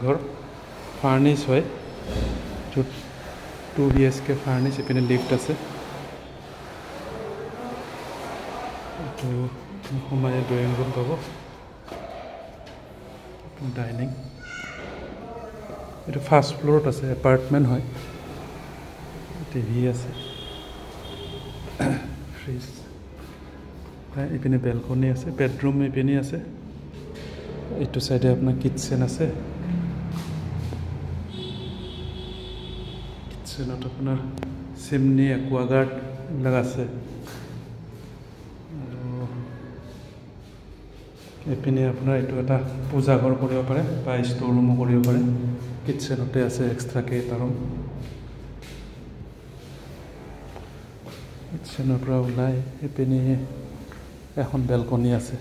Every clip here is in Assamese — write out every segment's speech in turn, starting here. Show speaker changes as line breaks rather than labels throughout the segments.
ঘৰ ফাৰ্নিচ হয়, 2 BHK ফাৰ্নিচ। ইপিনে লিফ্ট আছে, এইটো সোমাই ড্ৰয়িং ৰুম পাব, ডাইনিং। এইটো ফাৰ্ষ্ট ফ্ল'ৰত আছে, এপাৰ্টমেণ্ট হয়। টিভি আছে, ফ্ৰিজ। ইপিনে বেলকনি আছে, বেডৰুম ইপিনে আছে। এইটো চাইডে আপোনাৰ কিটচেন আছে। কিটচেনত আপোনাৰ চিমনি, একুৱাগাৰ্ড এইবিলাক আছে। আৰু এইপিনে আপোনাৰ এইটো এটা পূজাঘৰ কৰিব পাৰে বা ষ্ট'ৰ ৰুমো কৰিব পাৰে। কিটচেনতে আছে এক্সট্ৰাকৈ এটা ৰুম। কিটচেনৰ পৰা ওলাই এইপিনে এখন বেলকনি আছে।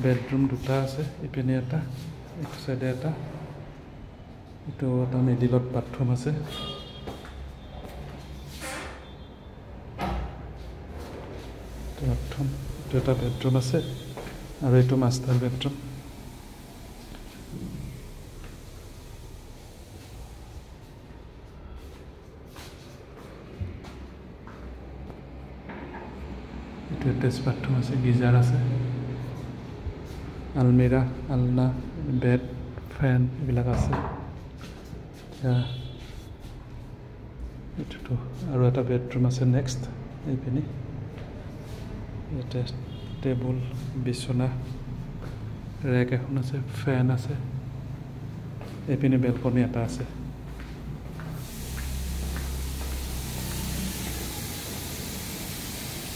বেডৰুম দুটা আছে, ইপিনে এটা, এইটো চাইডে এটা। এইটো এটা মিডিলত বাথৰুম আছে। বাথৰুম, এইটো এটা বেডৰুম আছে, আৰু এইটো মাষ্টাৰ বেডৰুম। এইটো এটেচ বাথৰুম আছে, গিজাৰ আছে, আলমিৰা, আলনা, বেড, ফেন এইবিলাক আছে। এইটোতো আৰু এটা বেডৰুম আছে নেক্সট। এইপিনে ইয়াতে টেবুল, বিচনা, ৰেক এখন আছে, ফেন আছে। এইপিনে বেলকনি এটা আছে।